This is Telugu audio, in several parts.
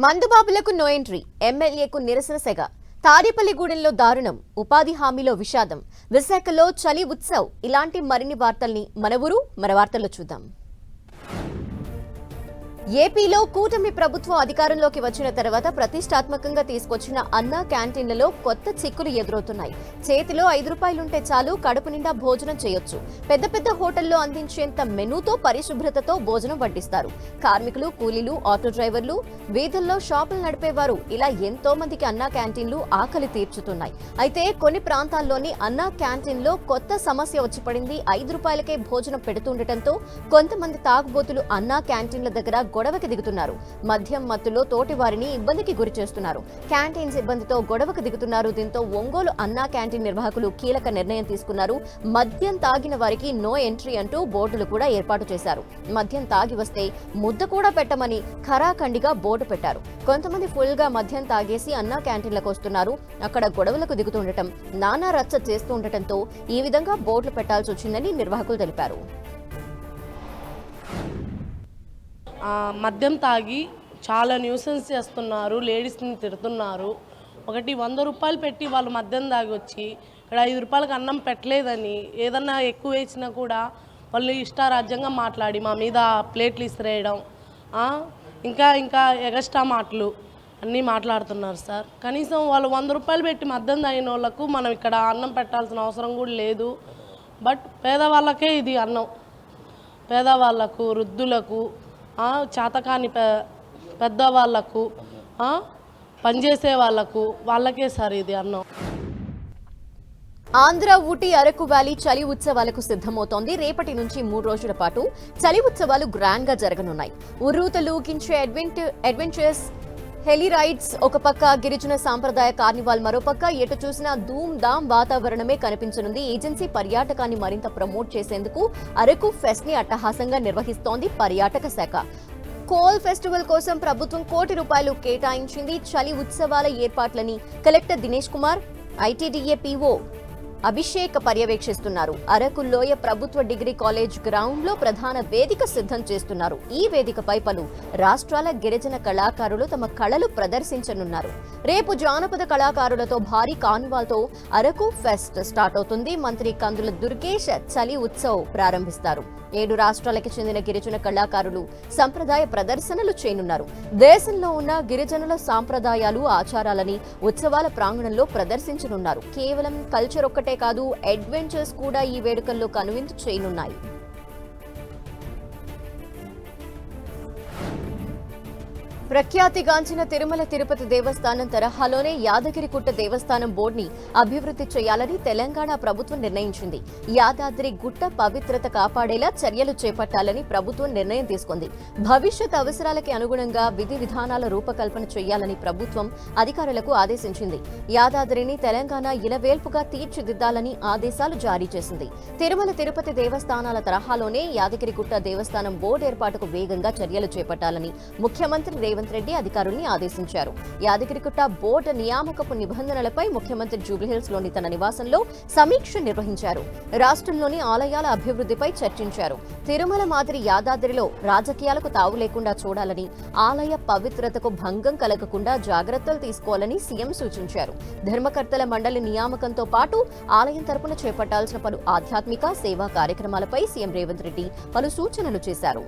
మందుబాబులకు నో ఎంట్రీ, ఎమ్మెల్యేకు నిరసన సెగ. తాడేపల్లిగూడెంలో దారుణం, ఉపాధి హామీలో విషాదం, విశాఖలో చలి ఉత్సవ్. ఇలాంటి మరిన్ని వార్తల్ని మన వార్తల్లో చూద్దాం. ఏపీలో కూటమి ప్రభుత్వం అధికారంలోకి వచ్చిన తర్వాత ప్రతిష్టాత్మకంగా తీసుకొచ్చిన అన్నా క్యాంటీన్లలో కొత్త చిక్కులు ఎదురవుతున్నాయి. చేతిలో 5 రూపాయలుంటే చాలు కడుపు నిండా భోజనం చేయొచ్చు. పెద్ద పెద్ద హోటల్లో అందించేంత మెనూతో పరిశుభ్రతతో భోజనం వడ్డిస్తారు. కార్మికులు, కూలీలు, ఆటో డ్రైవర్లు, వీధుల్లో షాపులు నడిపేవారు, ఇలా ఎంతో మందికి అన్నా క్యాంటీన్లు ఆకలి తీర్చుతున్నాయి. అయితే కొన్ని ప్రాంతాల్లోని అన్నా క్యాంటీన్లో కొత్త సమస్య వచ్చి పడింది. 5 రూపాయలకే భోజనం పెడుతుండటంతో కొంతమంది తాగుబోతులు అన్నా క్యాంటీన్ల దగ్గర గొడవకి దిగుతున్నారు. మద్యం మత్తులో తోటి వారిని ఇబ్బందికి గురి చేస్తున్నారు. క్యాంటీన్ సిబ్బందితో గొడవకు దిగుతున్నారు. దీంతో ఒంగోలు అన్నా క్యాంటీన్ నిర్వాహకులు కీలక నిర్ణయం తీసుకున్నారు. మద్యం తాగిన వారికి నో ఎంట్రీ అంటూ బోర్డులు కూడా ఏర్పాటు చేశారు. మద్యం తాగి వస్తే ముద్ద కూడా పెట్టమని ఖరాఖండిగా బోర్డు పెట్టారు. కొంతమంది ఫుల్ గా మద్యం తాగేసి అన్నా క్యాంటీన్లకు వస్తున్నారు. అక్కడ గొడవలకు దిగుతుండటం, నానా రచ్చ చేస్తుండటంతో ఈ విధంగా బోర్డులు పెట్టాల్సి వచ్చిందని నిర్వాహకులు తెలిపారు. మద్యం తాగి చాలా న్యూసెన్స్ చేస్తున్నారు, లేడీస్ని తిడుతున్నారు. 100 రూపాయలు పెట్టి వాళ్ళు మద్యం తాగి వచ్చి ఇక్కడ 5 రూపాయలకు అన్నం పెట్టలేదని ఏదన్నా ఎక్కువ వేసినా కూడా వాళ్ళు ఇష్టారాజ్యంగా మాట్లాడి మా మీద ప్లేట్లు ఇసిరేయడం, ఇంకా ఎగస్ట్రా మాటలు అన్నీ మాట్లాడుతున్నారు సార్. కనీసం వాళ్ళు 100 రూపాయలు పెట్టి మద్యం తాగిన వాళ్ళకు మనం ఇక్కడ అన్నం పెట్టాల్సిన అవసరం కూడా లేదు. బట్ పేదవాళ్ళకే ఇది అన్నం. పేదవాళ్ళకు, వృద్ధులకు, చేతకాని పెద్దవాళ్లకు, పనిచేసే వాళ్ళకే సార్ ఇది అన్నం. ఆంధ్ర, ఊటీ, అరకు వ్యాలీ చలి ఉత్సవాలకు సిద్ధమవుతోంది. రేపటి నుంచి 3 రోజుల పాటు చలి ఉత్సవాలు గ్రాండ్ గా జరగనున్నాయి. ఉర్రూతలు ఊగించే అడ్వెంచర్స్, హెలీ రైడ్స్ ఒక పక్క, గిరిజన సాంప్రదాయ కార్నివాల్ మరోపక్క, ఎటు చూసినా ధూమ్ ధామ్ వాతావరణమే కనిపించనుంది. ఏజెన్సీ పర్యాటకాన్ని మరింత ప్రమోట్ చేసేందుకు అరకు ఫెస్ట్ ని అట్టహాసంగా నిర్వహిస్తోంది పర్యాటక శాఖ. కోల్ ఫెస్టివల్ కోసం ప్రభుత్వం ₹1 కోటి కేటాయించింది. చలి ఉత్సవాల ఏర్పాట్లని collector Dinesh Kumar, ITDA PO Abhishek పర్యవేక్షిస్తున్నారు. అరకు లోయ ప్రభుత్వ డిగ్రీ కాలేజ్ గ్రౌండ్ లో ప్రధాన వేదిక సిద్ధం చేస్తున్నారు. ఈ వేదికపై పలు రాష్ట్రాల గిరిజన కళాకారులు తమ కళలు ప్రదర్శించనున్నారు. రేపు జానపద కళాకారులతో భారీ కార్నివాల్తో అరకు ఫెస్ట్ స్టార్ట్ అవుతుంది. మంత్రి కందుల దుర్గేష్ చలి ఉత్సవ్ ప్రారంభిస్తారు. 7 రాష్ట్రాలకు చెందిన గిరిజన కళాకారులు సంప్రదాయ ప్రదర్శనలు చేయనున్నారు. దేశంలో ఉన్న గిరిజనుల సాంప్రదాయాలు, ఆచారాలని ఉత్సవాల ప్రాంగణంలో ప్రదర్శించనున్నారు. కేవలం కల్చర్ ఒక్కటే కాదు, అడ్వెంచర్స్ కూడా ఈ వేడుకల్లో కనువిందు చేయనున్నాయి. ప్రఖ్యాతిగాంచిన తిరుమల తిరుపతి దేవస్థానం తరహాలోనే యాదగిరిగుట్ట దేవస్థానం బోర్డుని అభివృద్ధి చేయాలని తెలంగాణ ప్రభుత్వం నిర్ణయించింది. యాదాద్రి గుట్ట పవిత్రత కాపాడేలా చర్యలు చేపట్టాలని ప్రభుత్వం నిర్ణయం తీసుకుంది. భవిష్యత్ అవసరాలకి అనుగుణంగా విధి విధానాల రూపకల్పన చేయాలని ప్రభుత్వం అధికారులకు ఆదేశించింది. యాదాద్రిని తెలంగాణ ఇలవేల్పుగా తీర్చిదిద్దాలని ఆదేశాలు జారీ చేసింది. తిరుమల తిరుపతి దేవస్థానాల తరహాలోనే యాదగిరిగుట్ట దేవస్థానం బోర్డు ఏర్పాటుకు వేగంగా చర్యలు చేపట్టాలని ముఖ్యమంత్రి రేవంత్ రెడ్డి అధికారుల్ని ఆదేశించారు. యాదగిరిగుట్ట బోర్డు నియామకపు నిబంధనలపై ముఖ్యమంత్రి జూబ్లీహిల్స్ లోని తన నివాసంలో సమీక్ష నిర్వహించారు. రాష్ట్రంలోని ఆలయాల అభివృద్ధిపై చర్చించారు. తిరుమల మాదిరి యాదాద్రిలో రాజకీయాలకు తావు లేకుండా చూడాలని, ఆలయ పవిత్రతకు భంగం కలగకుండా జాగ్రత్తలు తీసుకోవాలని సీఎం సూచించారు. ధర్మకర్తల మండలి నియామకంతో పాటు ఆలయం తరపున చేపట్టాల్సిన పలు ఆధ్యాత్మిక సేవా కార్యక్రమాలపై సీఎం రేవంత్ రెడ్డి పలు సూచనలు చేశారు.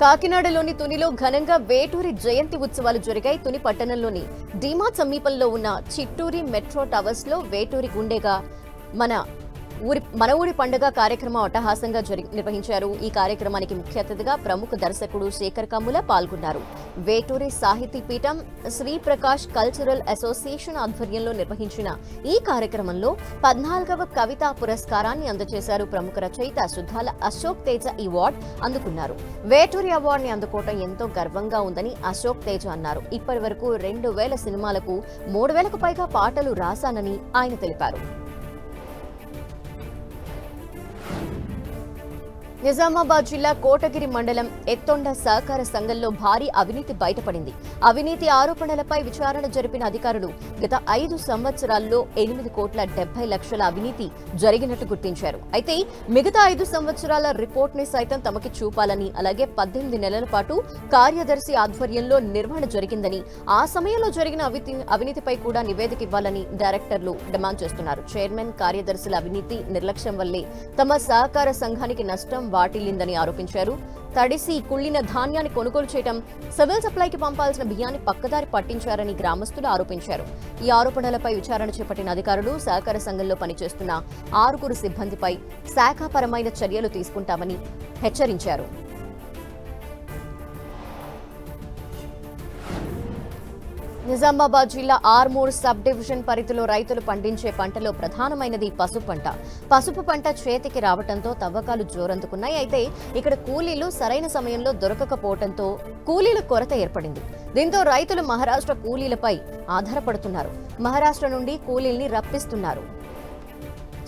కాకినాడలోని తునిలో ఘనంగా వేటూరి జయంతి ఉత్సవాలు జరిగాయి. తుని పట్టణంలోని డీమార్ట్ సమీపంలో ఉన్న చిట్టూరి మెట్రో టవర్స్ లో వేటూరి గుండెగా మన ఊరి పండుగ కార్యక్రమం అట్టహాసంగా నిర్వహించారు. ఈ కార్యక్రమానికి ముఖ్య అతిథిగా ప్రముఖ దర్శకుడు శేఖర్ కమ్ముల పాల్గొన్నారు. వేటూరి సాహితీ పీఠం, శ్రీప్రకాష్ కల్చరల్ అసోసియేషన్ ఆధ్వర్యంలో నిర్వహించిన ఈ కార్యక్రమంలో 14వ కవితా పురస్కారాన్ని అందజేశారు. ప్రముఖ రచయిత సుధాల అశోక్ తేజ ఈ అవార్డు అందుకున్నారు. వేటూరి అవార్డుని అందుకోవడం ఎంతో గర్వంగా ఉందని అశోక్ తేజ అన్నారు. ఇప్పటి వరకు 2000 సినిమాలకు 3000కు పైగా పాటలు రాశానని ఆయన తెలిపారు. నిజామాబాద్ జిల్లా కోటగిరి మండలం ఎత్తొండ సహకార సంఘంలో భారీ అవినీతి బయటపడింది. అవినీతి ఆరోపణలపై విచారణ జరిపిన అధికారులు గత 5 సంవత్సరాల్లో 8,70,00,000 అవినీతి జరిగినట్టు గుర్తించారు. అయితే మిగతా 5 సంవత్సరాల రిపోర్ట్ ని సైతం తమకి చూపాలని, అలాగే 18 నెలల పాటు కార్యదర్శి ఆధ్వర్యంలో నిర్వహణ జరిగిందని, ఆ సమయంలో జరిగిన అవినీతిపై కూడా నివేదిక ఇవ్వాలని డైరెక్టర్లు డిమాండ్ చేస్తున్నారు. చైర్మన్, కార్యదర్శుల అవినీతి నిర్లక్ష్యం వల్లే తమ సహకార సంఘానికి నష్టం వాటిల్లిందని ఆరోపించారు. తడిసి కుళ్లిన ధాన్యాన్ని కొనుగోలు చేయడం, సివిల్ సప్లైకి పంపాల్సిన బియ్యాన్ని పక్కదారి పట్టించారని గ్రామస్తులు ఆరోపించారు. ఈ ఆరోపణలపై విచారణ చేపట్టిన అధికారులు సహకార సంఘంలో పనిచేస్తున్న 6 సిబ్బందిపై శాఖాపరమైన చర్యలు తీసుకుంటామని హెచ్చరించారు. నిజామాబాద్ జిల్లా ఆర్మూర్ సబ్ డివిజన్ పరిధిలో రైతులు పండించే పంటలో ప్రధానమైనది పసుపు పంట. పసుపు పంట చేతికి రావడంతో తవ్వకాలు జోరందుకున్నాయి. అయితే ఇక్కడ కూలీలు సరైన సమయంలో దొరకకపోవడంతో కూలీల కొరత ఏర్పడింది. దీంతో రైతులు మహారాష్ట్ర కూలీలపై ఆధారపడుతున్నారు. మహారాష్ట్ర నుండి కూలీల్ని రప్పిస్తున్నారు.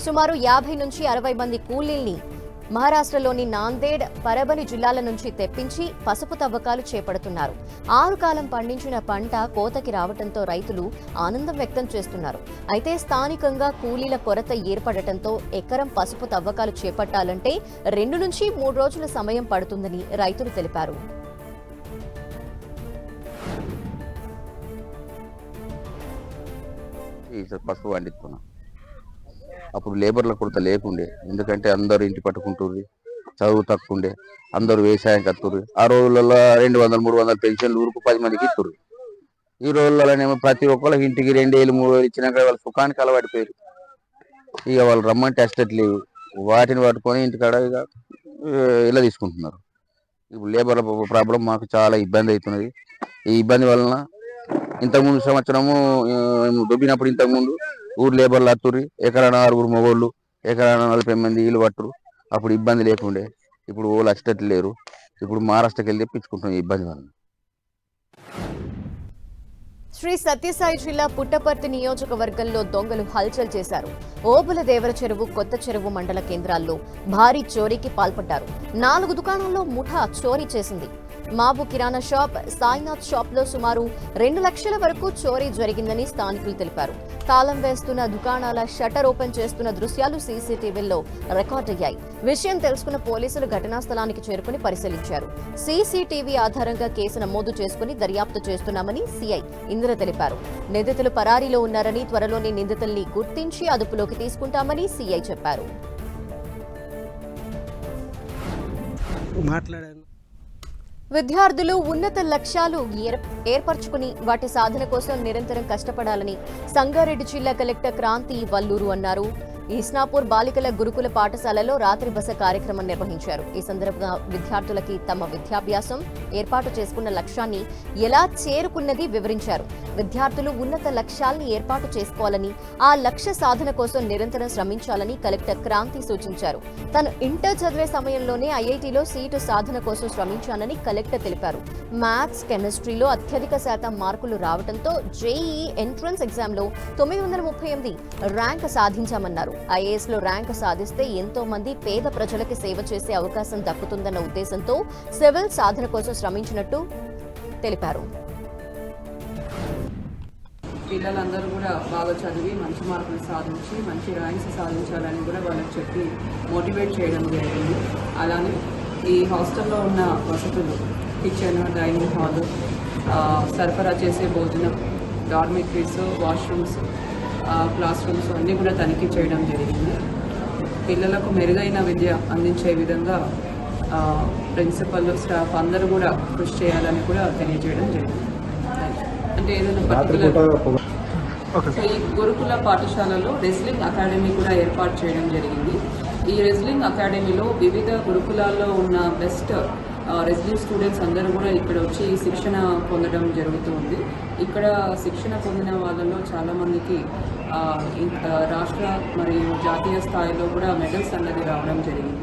సుమారు 50 నుంచి 60 మంది కూలీల్ని మహారాష్ట్రలోని నాందేడ్, పరబలి జిల్లాల నుంచి తెప్పించి పసుపు తవ్వకాలు చేపడుతున్నారు. 6 కాలం పండించిన పంట కోతకి రావడంతో రైతులు ఆనందం వ్యక్తం చేస్తున్నారు. అయితే స్థానికంగా కూలీల కొరత ఏర్పడటంతో ఎకరం పసుపు తవ్వకాలు చేపట్టాలంటే 2 నుంచి 3 రోజుల సమయం పడుతుందని రైతులు తెలిపారు. పసుపు పండిస్తున్నాం. అప్పుడు లేబర్ల కొరత లేకుండే, ఎందుకంటే అందరూ ఇంటి పట్టుకుంటుర్రు, చదువు తక్కువ ఉండే, అందరూ వ్యవసాయం కత్తుర్రు. ఆ రోజులలో 200-300 పెన్షన్లు ఊరుకు 10 మందికి ఇస్తుర్రు. ఈ రోజులలోనేమో ప్రతి ఒక్కరికి ఇంటికి 2,000-3,000 ఇచ్చినాక వాళ్ళ సుఖానికి అలవాడిపోయారు. ఇక వాళ్ళు రమ్మంటే అష్టట్లేవు, వాటిని పట్టుకొని ఇంటికాడ ఇక ఇలా తీసుకుంటున్నారు. ఇప్పుడు లేబర్ల ప్రాబ్లం మాకు చాలా ఇబ్బంది అవుతున్నది. ఈ ఇబ్బంది వలన ఇంతకుముందు సంవత్సరము దొబ్బినప్పుడు ఇంతకుముందు ఊరు లేబర్లు అత్తుర్రి, ఎకరాన 6 మగోళ్ళు, ఎకరాన 40 మంది ఇల్లు పట్టురు. అప్పుడు ఇబ్బంది లేకుండే, ఇప్పుడు వాళ్ళు అచ్చట్లు లేరు. ఇప్పుడు మహారాష్ట్రకి వెళ్ళి తెప్పించుకుంటున్నాం ఈ ఇబ్బంది వలన. శ్రీ సత్యసాయి జిల్లా పుట్టపర్తి నియోజకవర్గంలో దొంగలు హల్చల్ చేశారు. ఓబుల దేవర చెరువు, కొత్త చెరువు మండల కేంద్రాల్లో భారీ చోరీకి పాల్పడ్డారు. 4 దుకాణాల్లో ముఠా చోరీ చేసింది. మాబు కిరాణా షాప్, సాయినాథ్ షాప్ లో సుమారు 2 లక్షల వరకు చోరీ జరిగిందని స్థానికులు తెలిపారు. తాళం వేస్తున్న దుకాణాల షట్టర్ ఓపెన్ చేస్తున్న దృశ్యాలు సీసీటీవీల్లో రికార్డయ్యాయి. విషయం తెలుసుకున్న పోలీసులు ఘటనా స్థలానికి చేరుకుని పరిశీలించారు. సీసీటీవీ ఆధారంగా కేసు నమోదు చేసుకుని దర్యాప్తు చేస్తున్నామని సీఐ ఇందిర తెలిపారు. నిందితులు పరారీలో ఉన్నారని, త్వరలోనే నిందితుల్ని గుర్తించి అదుపులోకి తీసుకుంటామని సీఐ చెప్పారు. విద్యార్థులు ఉన్నత లక్ష్యాలు ఏర్పరచుకుని వాటి సాధన కోసం నిరంతరం కష్టపడాలని సంగారెడ్డి జిల్లా కలెక్టర్ క్రాంతి వల్లూరు అన్నారు. ఈస్నాపూర్ బాలికల గురుకుల పాఠశాలలో రాత్రి బస కార్యక్రమం నిర్వహించారు. ఈ సందర్భంగా విద్యార్థులకి తమ విద్యాభ్యాసం, ఏర్పాటు చేసుకున్న లక్ష్యాన్ని ఎలా చేరుకున్నది వివరించారు. విద్యార్థులు ఉన్నత లక్ష్యాల్ని ఏర్పాటు చేసుకోవాలని, ఆ లక్ష్య సాధన కోసం నిరంతరం శ్రమించాలని కలెక్టర్ క్రాంతి సూచించారు. తను ఇంటర్ చదివే సమయంలోనే ఐఐటీలో సీటు సాధన కోసం శ్రమించానని కలెక్టర్ తెలిపారు. మ్యాథ్స్, కెమిస్ట్రీలో అత్యధిక శాతం మార్కులు రావడంతో జేఈఈ ఎంట్రన్స్ ఎగ్జామ్లో 938 ర్యాంక్ సాధించామన్నారు. ఐఏఎస్ లో ర్యాంక్ సాధిస్తే ఎంతో మంది పేద ప్రజలకి సేవ చేసే అవకాశం దక్కుతుందన్న ఉద్దేశంతో సివిల్ సాధన కోసం శ్రమించినట్టు తెలిపారు. పిల్లలందరూ కూడా బాగా చదివి మంచి మార్కులు సాధించి మంచి ర్యాంక్స్ సాధించాలని కూడా వాళ్ళకి చెప్పి మోటివేట్ చేయడం జరిగింది. అలానే ఈ హాస్టల్లో ఉన్న వసతులు, కిచెన్, డైనింగ్ హాల్, సరఫరా చేసే భోజనం, డార్మిటరీస్, వాష్రూమ్స్, క్లాస్ రూమ్స్ అన్నీ కూడా తనిఖీ చేయడం జరిగింది. పిల్లలకు మెరుగైన విద్య అందించే విధంగా ప్రిన్సిపల్, స్టాఫ్ అందరూ కూడా కృషి చేయాలని కూడా తెలియజేయడం జరిగింది. అంటే ఏదైనా పర్టికులర్ ఈ గురుకుల పాఠశాలలో రెజ్లింగ్ అకాడమీ కూడా ఏర్పాటు చేయడం జరిగింది. ఈ రెజ్లింగ్ అకాడమీలో వివిధ గురుకులాల్లో ఉన్న బెస్ట్ రెజ్లింగ్ స్టూడెంట్స్ అందరూ కూడా ఇక్కడ వచ్చి శిక్షణ పొందడం జరుగుతుంది. ఇక్కడ శిక్షణ పొందిన వాళ్ళలో చాలామందికి రాష్ట్ర మరియు జాతీయ స్థాయిలో కూడా మెడల్స్ అన్నది రావడం జరిగింది.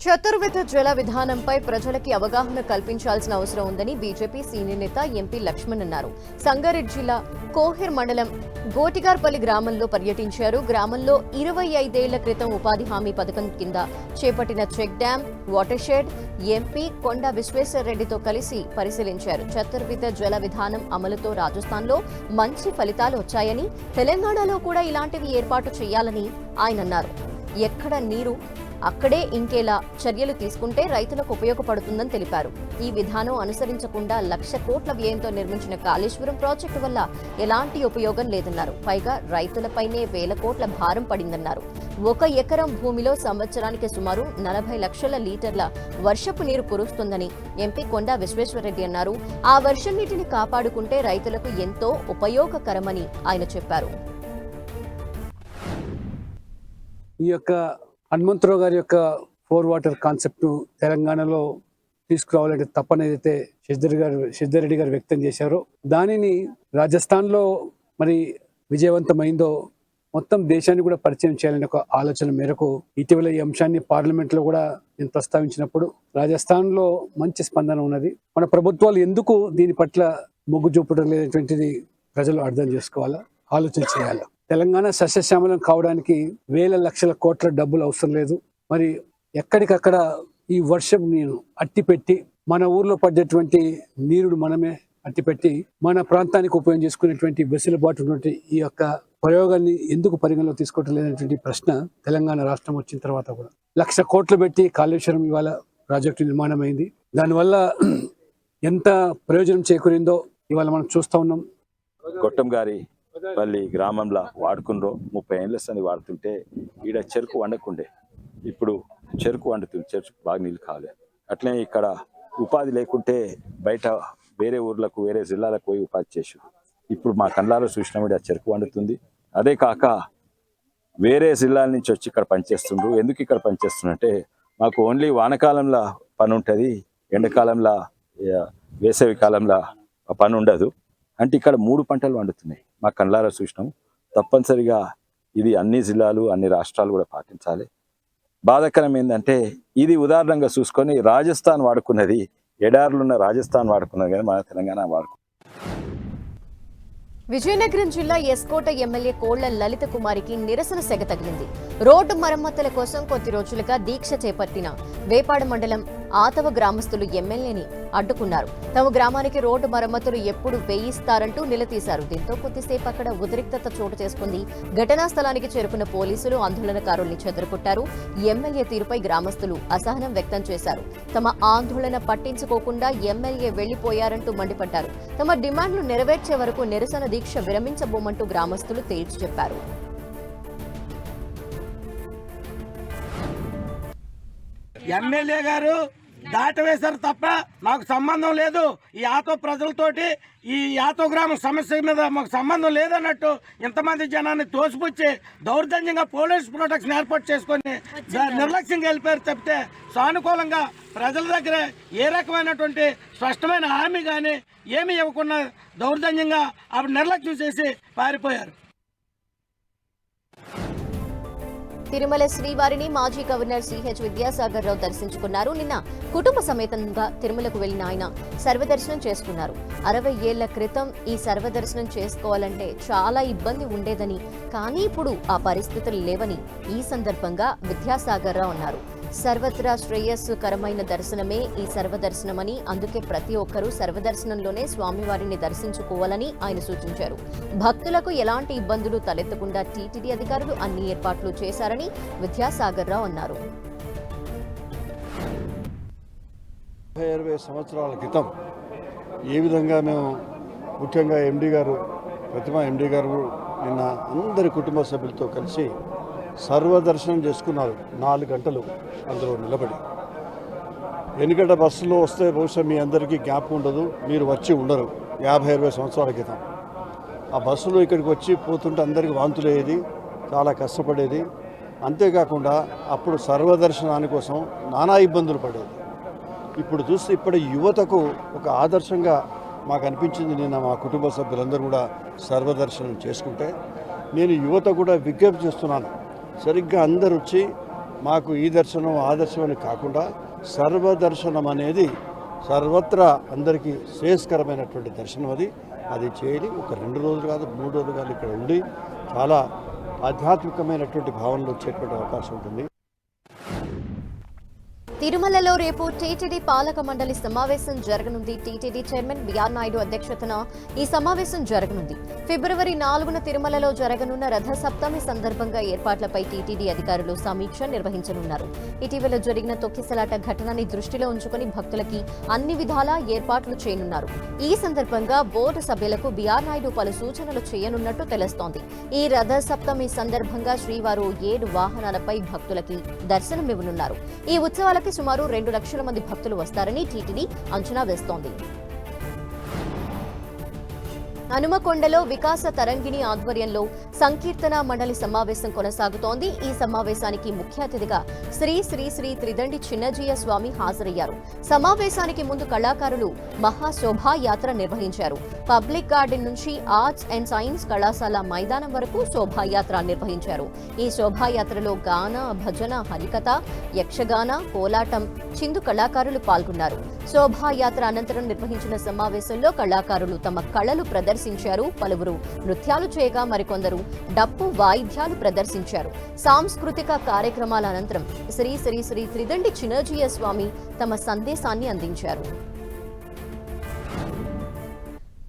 చతుర్విధ జల విధానంపై ప్రజలకి అవగాహన కల్పించాల్సిన అవసరం ఉందని బీజేపీ సీనియర్ నేత ఎంపీ లక్ష్మణ్ అన్నారు. సంగారెడ్డి జిల్లా కోహిర్ మండలం గోటిగార్పల్లి గ్రామంలో పర్యటించారు. గ్రామంలో 25 ఏళ్ల క్రితం ఉపాధి హామీ పథకం కింద చేపట్టిన check dam, watershed MP Konda విశ్వేశ్వరరెడ్డితో కలిసి పరిశీలించారు. చతుర్విధ జల విధానం అమలుతో రాజస్థాన్లో మంచి ఫలితాలు వచ్చాయని, తెలంగాణలో కూడా ఇలాంటివి ఏర్పాటు చేయాలని ఆయన అన్నారు. ఎక్కడ నీరు అక్కడే ఇంకేలా చర్యలు తీసుకుంటే రైతులకు ఉపయోగపడుతుందని తెలిపారు. ఈ విధానం అనుసరించకుండా 1,00,000 కోట్ల వ్యయంతో నిర్మించిన కాళేశ్వరం ప్రాజెక్టు వల్ల ఎలాంటి ఉపయోగం లేదన్నారు. పైగా రైతులపైనే 1,000 కోట్ల భారం పడిందన్నారు. 1 ఎకరం భూమిలో సంవత్సరానికి సుమారు 40 లక్షల లీటర్ల వర్షపు నీరు కురుస్తుందని ఎంపీ కొండా విశ్వేశ్వరరెడ్డి అన్నారు. ఆ వర్షం నీటిని కాపాడుకుంటే రైతులకు ఎంతో ఉపయోగకరమని ఆయన చెప్పారు. ఈ యొక్క హనుమంతరావు గారి యొక్క 4 వాటర్ కాన్సెప్ట్ను తెలంగాణలో తీసుకురావాలంటే తప్పన ఏదైతే సిద్ధారెడ్డి గారు వ్యక్తం చేశారో దానిని రాజస్థాన్లో మరి విజయవంతమైందో మొత్తం దేశాన్ని కూడా పరిచయం చేయాలనే ఒక ఆలోచన మేరకు ఇటీవల ఈ అంశాన్ని పార్లమెంట్లో కూడా నేను ప్రస్తావించినప్పుడు రాజస్థాన్లో మంచి స్పందన ఉన్నది. మన ప్రభుత్వాలు ఎందుకు దీని పట్ల మొగ్గు చూపడం లేనటువంటిది ప్రజలు అర్థం చేసుకోవాలా, ఆలోచన చేయాలి. తెలంగాణ సస్యశ్యామలం కావడానికి 1,000 లక్షల కోట్ల డబ్బులు అవసరం లేదు. మరి ఎక్కడికక్కడ ఈ వర్షం నీరు అట్టిపెట్టి మన ఊర్లో పడ్డటువంటి నీరును మనమే అట్టిపెట్టి మన ప్రాంతానికి ఉపయోగం చేసుకునేటువంటి వెసులుబాటు ఉన్నటువంటి ఈ యొక్క ప్రయోగాన్ని ఎందుకు పరిగణలో తీసుకోవటం లేనటువంటి ప్రశ్న తెలంగాణ రాష్ట్రం వచ్చిన తర్వాత కూడా 1,00,000 కోట్లు పెట్టి కాళేశ్వరం ఇవాళ ప్రాజెక్టు నిర్మాణం అయింది. దానివల్ల ఎంత ప్రయోజనం చేకూరిందో ఇవాళ మనం చూస్తూ ఉన్నాం. గొట్టం గారి పల్లి గ్రామంలో వాడుకున్నరో 30 ఏళ్ళ సంది వాడుతుంటే ఈడ చెరుకు వండకుండే, ఇప్పుడు చెరుకు వండుతుంది. చెరుకు బాగా నీళ్ళు కావాలి. అట్లనే ఇక్కడ ఉపాధి లేకుంటే బయట వేరే ఊర్లకు వేరే జిల్లాలకు పోయి ఉపాధి చేసారు. ఇప్పుడు మా కళ్ళాలో చూసినప్పుడు ఆ చెరుకు వండుతుంది. అదే కాక వేరే జిల్లాల నుంచి వచ్చి ఇక్కడ పనిచేస్తుండ్రు. ఎందుకు ఇక్కడ పనిచేస్తుందంటే మాకు ఓన్లీ వానకాలంలో పని ఉంటుంది, ఎండాకాలంలో వేసవి కాలంలో పని ఉండదు. అంటే ఇక్కడ 3 పంటలు వండుతున్నాయి. మా కళ్ళారా చూసినాం. తప్పనిసరిగా ఇది అన్ని జిల్లాలు అన్ని రాష్ట్రాలు కూడా పాటించాలి. బాధాకరం ఏంటంటే ఇది ఉదాహరణగా చూసుకొని రాజస్థాన్ వాడుకున్నది, ఎడారులున్న రాజస్థాన్ వాడుకున్నది కానీ మన తెలంగాణ వాడుకున్నది. విజయనగరం జిల్లా ఎస్కోట ఎమ్మెల్యే కోళ్ల లలిత కుమారికి నిరసన సెగ తగిలింది. రోడ్డు మరమ్మతుల కోసం కొద్ది రోజులుగా దీక్ష చేపట్టిన వేపాడ మండలం ఆతవ గ్రామస్తులు ఎమ్మెల్యేని అడ్డుకున్నారు. తమ గ్రామానికి రోడ్డు మరమ్మతులు ఎప్పుడు వేయిస్తారంటూ నిలదీశారు. దీంతో కొద్దిసేపు అక్కడ ఉద్రిక్తత చోటు చేసుకుంది. ఘటనా స్థలానికి చేరుకున్న పోలీసులు ఆందోళనకారుల్ని చెదరగొట్టారు. ఎమ్మెల్యే తీరుపై గ్రామస్తులు అసహనం వ్యక్తం చేశారు. తమ ఆందోళన పట్టించుకోకుండా ఎమ్మెల్యే వెళ్లిపోయారంటూ మండిపడ్డారు. తమ డిమాండ్లు నెరవేర్చే వరకు నిరసన దీక్ష విరమించబోమంటూ గ్రామస్తులు తేల్చి చెప్పారు. ఎమ్మెల్యే గారు దాటవేశారు తప్ప మాకు సంబంధం లేదు. ఈ యాతో ప్రజలతోటి ఈ యాతో గ్రామం సమస్య మీద మాకు సంబంధం లేదన్నట్టు ఇంతమంది జనాన్ని తోసిపుచ్చి దౌర్జన్యంగా పోలీస్ ప్రొటెక్షన్ ఏర్పాటు చేసుకొని నిర్లక్ష్యంగా వెళ్ళిపోయారు తప్పితే సానుకూలంగా ప్రజల దగ్గర ఏ రకమైనటువంటి స్పష్టమైన హామీ కానీ ఏమీ ఇవ్వకుండా దౌర్జన్యంగా అప్పుడు నిర్లక్ష్యం చేసి పారిపోయారు. తిరుమల శ్రీవారిని మాజీ గవర్నర్ సిహెచ్ విద్యాసాగర్ రావు దర్శించుకున్నారు. నిన్న కుటుంబ సమేతంగా తిరుమలకు వెళ్లిన ఆయన సర్వదర్శనం చేసుకున్నారు. 60 ఏళ్ల క్రితం ఈ సర్వదర్శనం చేసుకోవాలంటే చాలా ఇబ్బంది ఉండేదని, కానీ ఇప్పుడు ఆ పరిస్థితులు లేవని ఈ సందర్భంగా విద్యాసాగర్ రావు అన్నారు. సర్వత్రా శ్రేయస్సుకరమైన దర్శనమే ఈ సర్వదర్శనమని, అందుకే ప్రతి ఒక్కరూ సర్వదర్శనంలోనే స్వామివారిని దర్శించుకోవాలని ఆయన సూచించారు. భక్తులకు ఎలాంటి ఇబ్బందులు తలెత్తకుండా టీటీడీ అధికారులు అన్ని ఏర్పాట్లు చేశారని విద్యాసాగర్ రావు అన్నారు. 20 సంవత్సరాల క్రితం ఏ విధంగా మేము ముఖ్యంగా ప్రతిమా ఎండి గారు నిన్న అందరి కుటుంబ సభ్యులతో కలిసి సర్వదర్శనం చేసుకున్నారు. 4 గంటలు అందులో నిలబడి. ఎందుకంటే బస్సులో వస్తే బహుశా మీ అందరికీ జ్ఞాపకం ఉండదు, మీరు వచ్చి ఉండరు. 50-60 సంవత్సరాల క్రితం ఆ బస్సులో ఇక్కడికి వచ్చి పోతుంటే అందరికీ వాంతులు అయ్యేది, చాలా కష్టపడేది. అంతేకాకుండా అప్పుడు సర్వదర్శనాని కోసం నానా ఇబ్బందులు పడేది. ఇప్పుడు చూస్తే ఇప్పటి యువతకు ఒక ఆదర్శంగా మాకు అనిపించింది. నిన్న మా కుటుంబ సభ్యులందరూ కూడా సర్వదర్శనం చేసుకుంటే నేను యువత కూడా విజ్ఞప్తి చేస్తున్నాను, సరిగ్గా అందరూ వచ్చి మాకు ఈ దర్శనం ఆ దర్శనం అని కాకుండా సర్వదర్శనం అనేది సర్వత్రా అందరికీ శ్రేయస్కరమైనటువంటి దర్శనం అది చేయాలి. ఒక 2 రోజులు కాదు 3 రోజులు కాదు ఇక్కడ ఉండి చాలా ఆధ్యాత్మికమైనటువంటి భావనలు వచ్చేటువంటి అవకాశం ఉంటుంది. తిరుమలలో రేపు టీటీడీ పాలక మండలి సమావేశం జరగనుంది. టీటీడీ చైర్మన్ బిఆర్ నాయుడు అధ్యక్షతన ఈ సమావేశం జరగనుంది. ఫిబ్రవరి 4న తిరుమలలో జరగనున్న రథ సప్తమి సందర్భంగా ఏర్పాట్లపై టీటీడీ అధికారులు సమీక్ష నిర్వహించనున్నారు. ఇటీవల జరిగిన తొక్కిసలాట ఘటనని దృష్టిలో ఉంచుకుని భక్తులకి అన్ని విధాలా ఏర్పాట్లు చేయనున్నారు. ఈ సందర్భంగా బోర్డు సభ్యులకు బిఆర్ నాయుడు పలు సూచనలు చేయనున్నట్టు తెలుస్తోంది. ఈ రథ సప్తమి సందర్భంగా శ్రీవారు 7 వాహనాలపై భక్తులకి దర్శనమివ్వనున్నారు. ఈ ఉత్సవాలకు సుమారు 2 లక్షల మంది భక్తులు వస్తారని టీటీడీ అంచనా వేస్తోంది. హనుమకొండలో వికాస తరంగిణి ఆధ్వర్యంలో సంకీర్తన మండలి సమావేశం కొనసాగుతోంది. ఈ సమావేశానికి ముఖ్య అతిథిగా శ్రీ శ్రీ శ్రీ త్రిదండి చిన్నజీయ స్వామి హాజరయ్యారు. సమావేశానికి ముందు కళాకారులు మహాశోభాయాత్ర నిర్వహించారు. పబ్లిక్ గార్డెన్ నుంచి ఆర్ట్స్ అండ్ సైన్స్ కళాశాల మైదానం వరకు శోభాయాత్ర నిర్వహించారు. ఈ శోభాయాత్రలో గాన, భజన, హరికథ, యక్షగాన, కోలాటం, చిందు కళాకారులు పాల్గొన్నారు. శోభాయాత్ర అనంతరం నిర్వహించిన సమావేశంలో కళాకారులు తమ కళలు ప్రదర్శించారు. పలువురు నృత్యాలు చేయగా మరికొందరు డప్పు వాయిద్యాలు ప్రదర్శించారు. సాంస్కృతిక కార్యక్రమాల అనంతరం శ్రీ శ్రీ శ్రీ త్రిదండి చిన్నజీయ స్వామి తమ సందేశాన్ని అందించారు.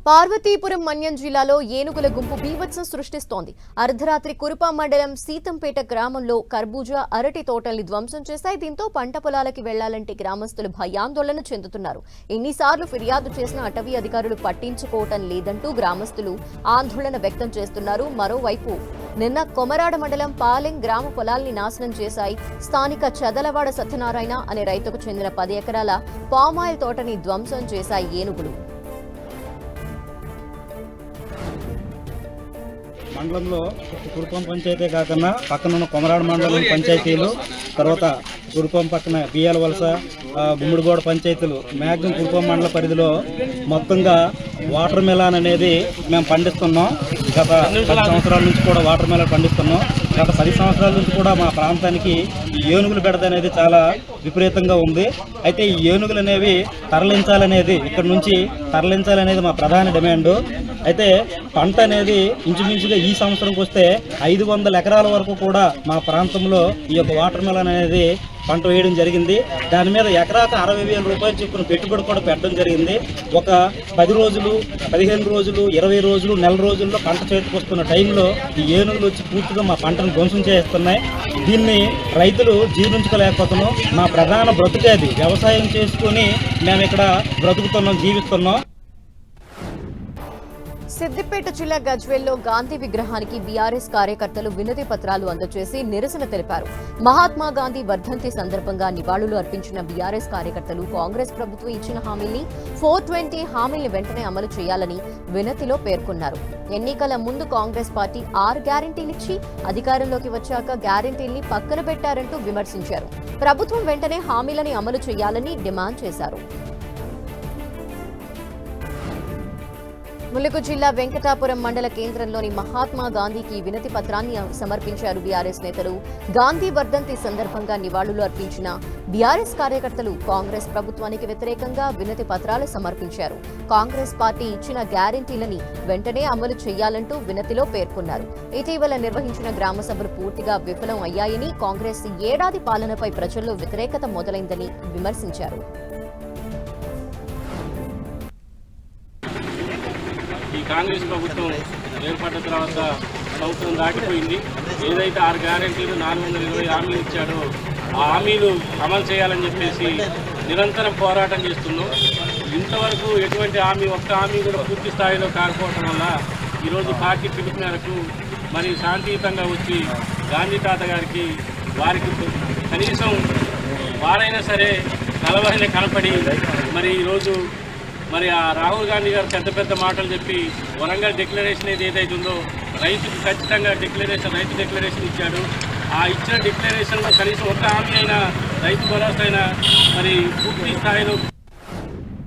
పార్వతీపురం మన్యం జిల్లాలో ఏనుగుల గుంపు బీభత్సం సృష్టిస్తోంది. అర్ధరాత్రి కురుపా మండలం సీతంపేట గ్రామంలో కర్బూజా, అరటి తోటల్ని ధ్వంసం చేశాయి. దీంతో పంట పొలాలకి వెళ్లాలంటే గ్రామస్తులు భయాందోళన చెందుతున్నారు. ఎన్నిసార్లు ఫిర్యాదు చేసినా అటవీ అధికారులు పట్టించుకోవటం లేదంటూ గ్రామస్తులు ఆందోళన వ్యక్తం చేస్తున్నారు. మరోవైపు నిన్న కొమరాడ మండలం పాలెం గ్రామ పొలాల్ని నాశనం చేశాయి. స్థానిక చదలవాడ సత్యనారాయణ అనే రైతుకు చెందిన 10 ఎకరాల పామాయిల్ తోటని ధ్వంసం చేశాయి ఏనుగులు. మండలంలో కురుపం పంచాయతీ కాకుండా పక్కనున్న కొమరాడ మండలం పంచాయతీలు, తర్వాత కురుపం పక్కన బియ్యాల వలస, గుమ్మిడిగోడ పంచాయతీలు, మ్యాక్సిమం కురుపం మండల పరిధిలో మొత్తంగా వాటర్ మెలాన్ అనేది మేము పండిస్తున్నాం. గత 10 సంవత్సరాల నుంచి కూడా వాటర్ మెలాన్ పండిస్తున్నాం. గత 10 సంవత్సరాల నుంచి కూడా మా ప్రాంతానికి ఈ ఏనుగుల బెడద అనేది చాలా విపరీతంగా ఉంది. అయితే ఈ ఏనుగులు అనేవి ఇక్కడ నుంచి తరలించాలనేది మా ప్రధాన డిమాండ్. అయితే పంట అనేది ఇంచుమించుగా ఈ సంవత్సరంకి వస్తే 500 ఎకరాల వరకు కూడా మా ప్రాంతంలో ఈ యొక్క వాటర్ మెలాన్ అనేది పంట వేయడం జరిగింది. దాని మీద ఎకరాకు 60,000 రూపాయలు చొప్పున పెట్టుబడి కూడా పెట్టడం జరిగింది. ఒక 10 రోజులు, 15 రోజులు, 20 రోజులు, నెల రోజుల్లో పంట చేతికి వస్తున్న టైంలో ఈ ఏనుగులు వచ్చి పూర్తిగా మా పంటను ధ్వంసం చేస్తున్నాయి. దీన్ని రైతులు జీర్ణించుకోలేకపోతున్నాం. మా ప్రధాన బ్రతుకేది వ్యవసాయం చేసుకుని మేము ఇక్కడ బ్రతుకుతున్నాం, జీవిస్తున్నాం. సిద్దిపేట జిల్లా గజ్వేల్లో గాంధీ విగ్రహానికి బీఆర్ఎస్ కార్యకర్తలు వినతి పత్రాలు అందజేసి నిరసన తెలిపారు. మహాత్మా గాంధీ వర్ధంతి సందర్భంగా నివాళులు అర్పించిన బీఆర్ఎస్ కార్యకర్తలు కాంగ్రెస్ ప్రభుత్వం ఇచ్చిన హామీల్ని 420 హామీల్ని వెంటనే అమలు చేయాలని వినతిలో పేర్కొన్నారు. ఎన్నికల ముందు కాంగ్రెస్ పార్టీ 6 గ్యారంటీలిచ్చి అధికారంలోకి వచ్చాక గ్యారంటీల్ని పక్కన పెట్టారంటూ విమర్శించారు. ప్రభుత్వం వెంటనే హామీలని అమలు చేయాలని డిమాండ్ చేశారు. ములుగు జిల్లా వెంకటాపురం మండల కేంద్రంలోని మహాత్మా గాంధీకి వినతి పత్రాన్ని సమర్పించారు బీఆర్ఎస్ నేతలు. గాంధీ వర్ధంతి సందర్భంగా నివాళులు అర్పించిన బీఆర్ఎస్ కార్యకర్తలు కాంగ్రెస్ ప్రభుత్వానికి వ్యతిరేకంగా వినతి పత్రాలు సమర్పించారు. కాంగ్రెస్ పార్టీ ఇచ్చిన గ్యారంటీలని వెంటనే అమలు చేయాలంటూ వినతిలో పేర్కొన్నారు. ఇటీవల నిర్వహించిన గ్రామ సభలు పూర్తిగా విఫలం అయ్యాయని, కాంగ్రెస్ ఏడాది పాలనపై ప్రజల్లో వ్యతిరేకత మొదలైందని విమర్శించారు. కాంగ్రెస్ ప్రభుత్వం ఏర్పడిన తర్వాత సంవత్సరం దాటిపోయింది. ఏదైతే 6 గ్యారెంటీలు 420 హామీలు ఇచ్చాడో ఆ హామీలు అమలు చేయాలని చెప్పేసి నిరంతరం పోరాటం చేస్తున్నాం. ఇంతవరకు ఎటువంటి ఒక్క హామీ కూడా పూర్తి స్థాయిలో కాకపోవటం వల్ల ఈరోజు పార్టీ పిలుపు మేరకు మరి శాంతియుతంగా వచ్చి గాంధీ తాత గారికి వారికి కనీసం వారైనా సరే కనపడి మరి ఈరోజు మరి ఆ రాహుల్ గాంధీ గారు పెద్ద మాటలు చెప్పి వరంగల్ డిక్లరేషన్ ఏదైతే ఉందో రైతుకు ఖచ్చితంగా రైతు డిక్లరేషన్ ఇచ్చాడు. ఆ ఇచ్చిన డిక్లరేషన్లో కనీసం ఒక్క హామీ అయినా రైతు భరోసా అయినా మరి పూర్తి స్థాయిలో